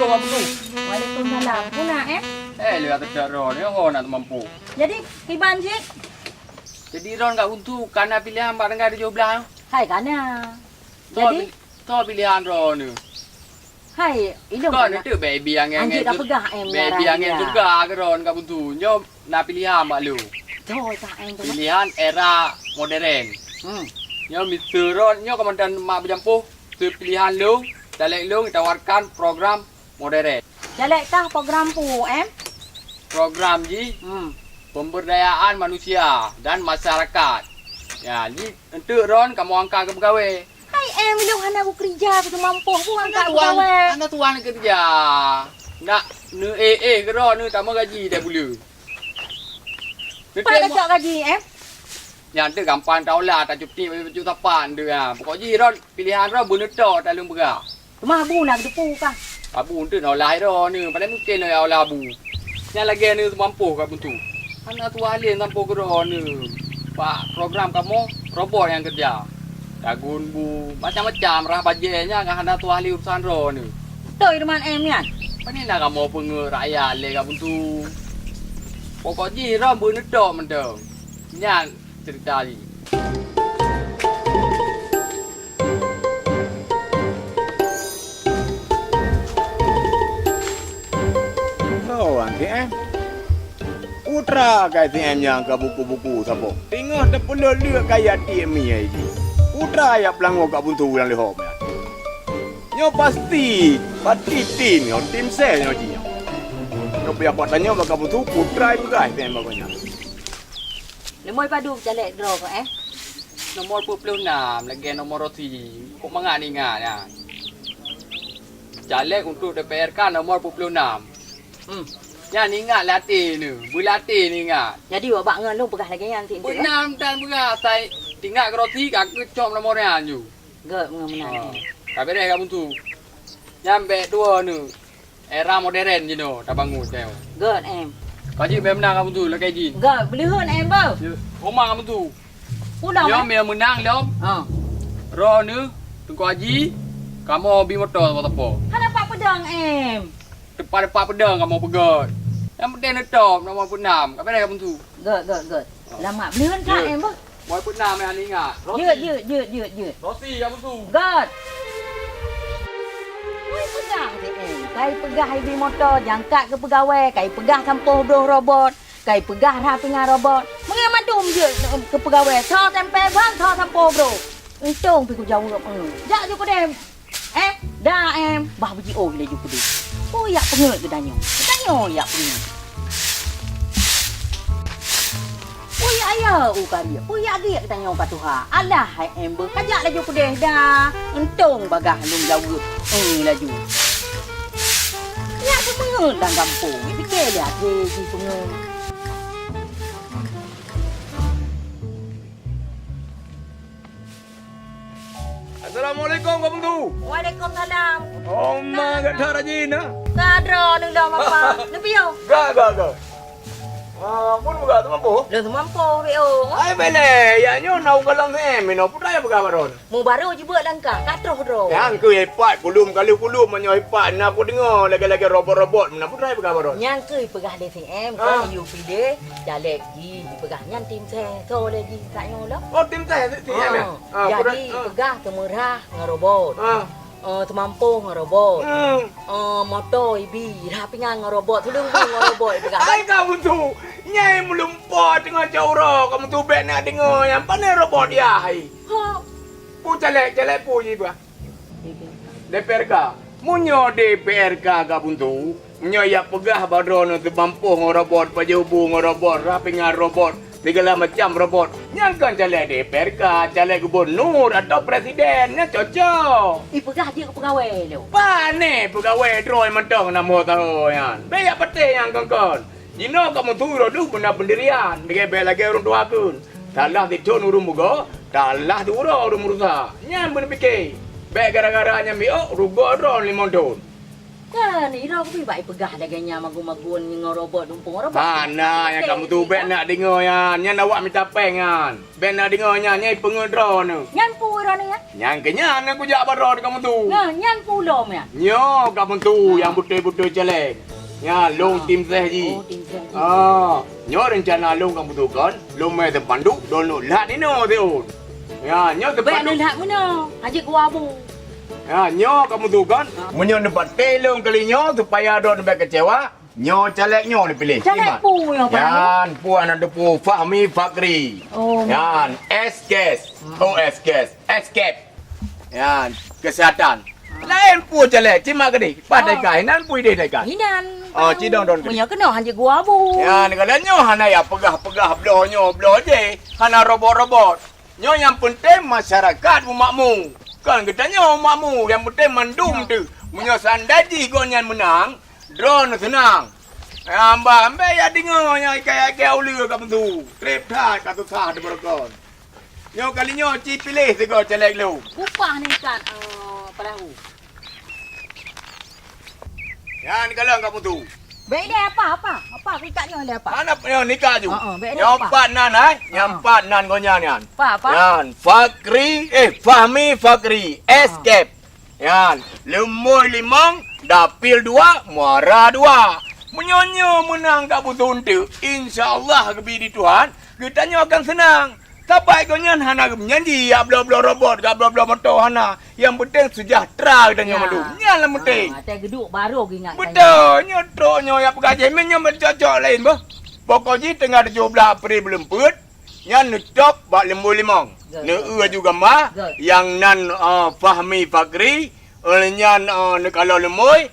Assalamualaikum apa tu? Waalaikumsalam. Kuna Lihat tak ron, ni ho nak mampu. Jadi kiban cik? Jadi ron kat untuk kana pilihan mak dengar 17. Hai kana. Jadi Jadi to pilihan ron ni. hai ilmu Kau kana. ni tu baby yang Anjing dah pegah baby yang juga ke ron kat untuk. Nyo nak pilihan mak lu. Toh tak tu. Pilihan era modern. Nyo Mr. Ron, nyo komandan mak berjampuh. Tu pilihan lu, dalek lu ditawarkan program modern. Jalek tah program pu Program ji pemberdayaan manusia dan masyarakat. Ya, ni untuk Ron kamu angkat ke pegawai. Hai bila hana aku kerja aku mampu aku angkat pegawai. Anak tuan kerja. Nak ne ke Ron ni tambah gaji dah pula. Pada cak gaji Yang tu gampang tahu lah tak cuti baju tapan tu ya. Pokoknya Ron pilihan Ron benetok dalam berah. Cuma abu nak depu kah? Abu tu nak lah Ron ni. Padahal mungkin lah olah abu. Yang lagi ni mampu kat buntu. Anak tu alin tanpa gerak ni. Pak program kamu robot yang kerja. Dagun bu macam-macam rah bajetnya dengan anak tu ahli urusan ro ni. Toi teman ni kan. Pani nak kamu pengen rakyat le kat buntu. Pokoknya ro benetok mendong. Nyan cerita ni. Oh, ATM. Putra ke ATM yang ke buku-buku siapa? Tengok tak perlu lihat kaya ATM ni aja. Putra yang pelanggar kat buntu yang lehom ya. Nyo pasti tim yo tim saya nyo ji. Nyo biar buat tanya kat buntu putra juga ATM bagusnya. Lemoi padu jalek draw ko Nomor 26 lagi nomor roti. Kok mangak ni ingat ya. Caleg untuk DPRK nomor 26. Yang ni ingat latih ni. Berlatih ni ingat. Jadi awak ngan lu pegah lagi yang sini. Benam dan berat. Saya tinggal ke roti kat kecom nomornya ni. Gak mengenai. Tapi dia kamu tu. Yang bek dua ni. Era modern je no. Tak bangun saya. Gak Kaji menang kamu tu lah kaji. Gak beli hun bau. Rumah kamu tu. Udah. Dia memang menang dia. Ro ni tunggu haji. Kamu hobi motor apa-apa. Kenapa pedang Depan-depan pedang kamu pegat. Yang penting ni top nombor 6. Apa dia kamu tu? Gak. Lama beli hun kak bau. Nombor 6 yang ni ingat. Yut. Roti kamu tu. Gak. Woi pedang kai pegah di motor jangkat ke pegawai, kai pegah campur doh robot, kai pegah rapingan robot. Mengamadum je ke pegawai. Tho tempel bang, tho campur bro. Untung pi ku jauh rop. Jak je ku dem. Dah bah biji oh le ju ku dem. Oh yak pengut ke danyo. Danyo yak pengut. Oh ya ya ukaria. Oh ya dia ke danyo patuha. Alah hai ber kajak laju ku deh dah. Untung bagah lum jauh. Laju. Ya pengut dah kampung. Fikir dia si pengut. Assalamualaikum kamu tu. Waalaikumsalam. Oh, mak kat Tarajina. Kadro nung dah apa? Lebih yo. Gak. Pun buka tu mampu. Lu mampu yo. Ai bele, ya nyo nau kalang mino putra ya buka baron. Mu baru je buat langkah katro dro. Yang ke hebat kulum kali kulum menyo hebat nak aku dengar lagi-lagi robot-robot mana putra ya buka baron. Nyang ke pegah DCM ko UP de jalek ji pegah nyan tim se so le ji kat yo lo. Oh tim saya ya. Jadi pegah kemurah ngerobot. Termampu ngerobot. Motor ibi rapingan ngerobot tudung ngerobot pegah. Ai kamu tu nyai melumpah tengah jauh kamu tu bet nak dengar yang pandai robot dia hai. Pu celek pu ji ba. DPRK. Munyo DPRK ka buntu. Munyo ya pegah badron tu mampu ngerobot pajubu ngerobot rapingan robot. Segala macam robot. Yang kan calek DPRK, calek gubernur atau presidennya cocok. Pegah dia ke pegawai lo. Pane pegawai droi mentong nama tahu yan. Beyak pete yang kongkon. Jino kamu turun dulu benda pendirian. Bege lagi orang tua kun. Talah ditun urung mugo, talah turun urung murusa. Nyan bener pikir. Beg gara-gara nyambi rugo ron 5 tahun. Kan, ira aku baik pegah dagangnya magun-magun dengan robot dumpung robot. Mana yang kamu tu bet nak dengar yan. Yang awak minta pengan. Bet nak dengar yan. Nyai pengedra ni. Nyan pu ira ni ya. Yang kenyan aku jak barang kamu tu. Nah, nyan pu lom ya. Nyo kamu tu yang betul-betul jelek. Ya, long tim saya ji. Oh, tinggal. Nyo rencana long kamu tu kan. Long mai terpandu dono lat ni no teun. Ya, nyo Baik terpandu. nak mana? Haji gua abu. Ya, nyo kamu tu kan. Menyo dapat telung kali nyo supaya ada nebak kecewa. Nyo calek nyo dipilih. Calek pu ya, Pak. Yan, puan ada pu Fahmi Fakri. Oh. Yan, SKS. Oh, SKS. Escape. Yan, kesihatan. Lain pu calek, cima gede. Padai kai nan pu ide dai kai. Hinan. Oh, cidong don. Punya kena haji gua abu. Yan, kalau nyo hana ya pegah-pegah bloh nyo bloh je. Hana robot-robot. Nyo yang penting masyarakat makmur. Kan katanya makmu yang penting mandum tu. Punya sandaji gonyan menang, drone senang. Ambil ya dengar yang ikai-ikai ulu kamu tu. Trip dah kata sah de berkon. Nyo kali nyo ci pilih sego celek lu. Upah ni kan perahu. Ya ni kalau kamu tu. Baik dia apa? Apa pikatnya ada apa? Anak yang nikah tu. baik dia Yang apa? empat nan yang empat nan gonyan yan. Apa? Yan, Fakri, Fahmi Fakri, Escape. Yan, lemui limang, dapil dua, muara dua. Menyonyo menang kat butuh tu. InsyaAllah kebiri Tuhan, kitanya akan senang. Sampai konyan hana menyanyi, ya bla-bla robot, ya bla-bla motor hana. Yang penting sejahtera kitanya malu. Yang lah penting. Teh geduk baru ingat. Betul, nyotroknya yang pegaji minyak bercocok lain bah. Pokoknya tengah 17 April belum put. Yang stop bak lembu limang. Ne juga mah yang nan Fahmi Fakri, olehnya ne kalau lemui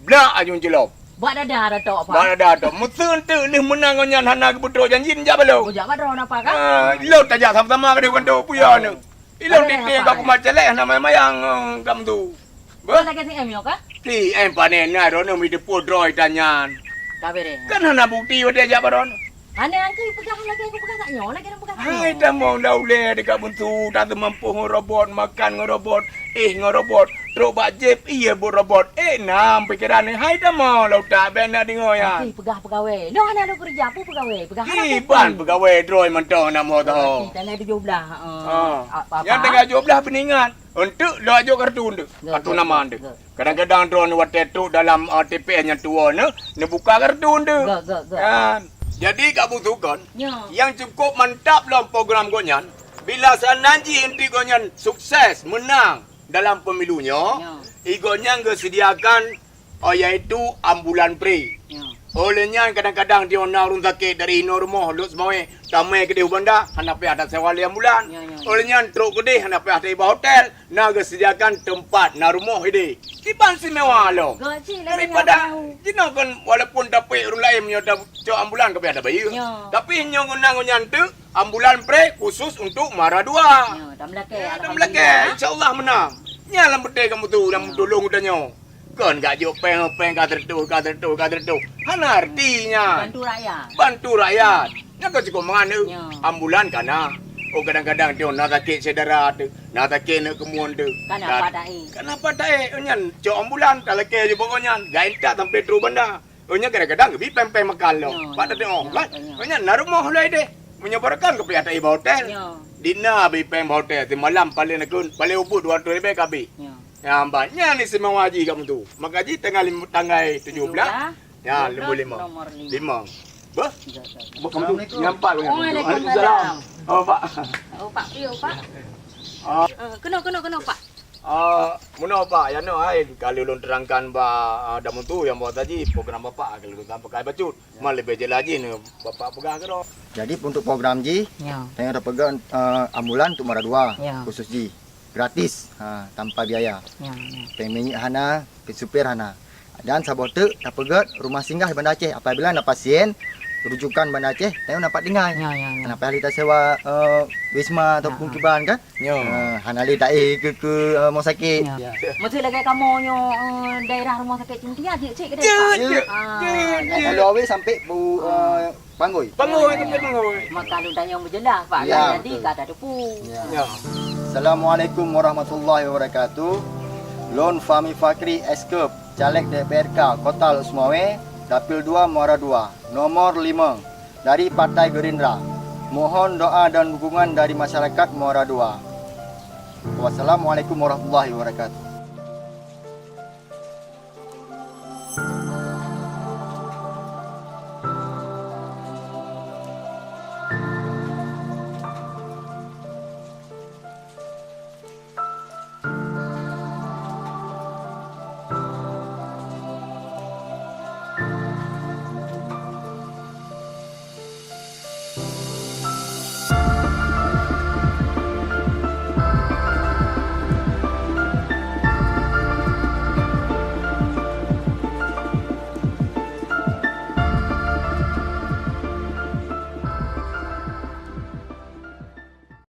blak ajun jelop. Buat dada tok apa? Bak ada tu. Musun tu leh menang konyan hana kebetul janji njak belo. Ojak badron apa kan? Ilo tajak sama-sama ke dia kan tu puya ne. Ilo titik kau macam leh nama mayang kamu tu. Bah lagi si emyo kan? Si panen na ron mi depo droi tanyan. Tak bere. Kan hana bukti dia jak baron. Ana angku pegang lagi aku pegang tak nyo lagi nak pegang. Hai dah mau laule dekat buntu tak mampu robot makan robot robot truk bajib iya bu robot nam pikiran ni hai dah mau lau tak ben nak dengar ya. Pegah pegawai. Lo ana lo kerja apa pegawai? Pegah Ban pegawai droi mentang nak mau tahu. Tanggal 17. Yang tengah 17 peningat untuk lo ajo kartu tu. Kartu nama tu. Kadang-kadang drone watet tu dalam TPS nya tua ne buka kartu tu. Kan. Jadi kamu tu kan, yang cukup mantap dalam program Gonyan, bila sananji inti Gonyan sukses menang dalam pemilunya, Gonyan kesediakan iaitu ambulan pre. Olehnya kadang-kadang dia nak urun sakit dari ino rumah, lu semua tamai ke dia benda, hendak pergi ada sewa ambulan. Olehnya truk gede hendak pergi ada iba hotel, nak kesediakan tempat nak rumah ide. Tiban si mewah lo. Daripada jino kan walaupun dapat urun lain punya cok ambulan ke ada bayi. Tapi nyong tu ambulan pre khusus untuk Mara 2. Dah melake. Insya-Allah menang. Nyalah betul kamu tu dalam tolong udanyo. Kan gak jo peng katertu. Hana artinya bantu rakyat. Nak kau cukup menganu ambulan kana. Oh kadang-kadang dia nak sakit saudara tu, nak sakit nak kemuan tu. Kenapa tak? Onyan jo ambulan kalau ke je pokoknya. Gak entak sampai tru benda. Onyan kadang-kadang bi pem makan lo. Pada tengok kan. Onyan na rumah lai deh. Menyebarkan ke pihak iba hotel. Dina bi pem hotel ti malam paling nakun, paling ubud 200 lebih kabi. Ya ambanya ni semua haji kamu tu. Mak haji tanggal 17. Ya, 5. Bah? Kamu tu nyampak kan? Waalaikumsalam. Oh, Pak. Oh, Pak Pio, Pak. Kena, Pak. Muna Pak, ya no ai kalau ulun terangkan ba damun tu yang buat tadi program Bapak kalau ulun pakai bacut. Mal lebih jelas lagi ni Bapak pegang ke ro. Jadi untuk program Ji, saya ada pegang ambulan untuk Mara 2 khusus Ji. Gratis, tanpa biaya. Pemilik hana, supir hana. Dan sabote tak pegat rumah singgah di Banda Aceh. Apabila ada pasien rujukan Banda Aceh, saya dapat dengar. Kenapa kita sewa wisma ataupun kiban kan? Hana li tak ke rumah sakit. Mesti lagi kamu nyo daerah rumah sakit Cinti aja cik ke dekat. Kalau awak sampai Panggoi. Maka lu tanya berjelas Pak. Jadi kata depu. Assalamualaikum warahmatullahi wabarakatuh. Lon Fahmi Fakri Escape caleg DPRK Kota Lok Sumawe, Dapil 2 Muara 2, nomor 5 dari Partai Gerindra. Mohon doa dan dukungan dari masyarakat Muara 2. Wassalamualaikum warahmatullahi wabarakatuh.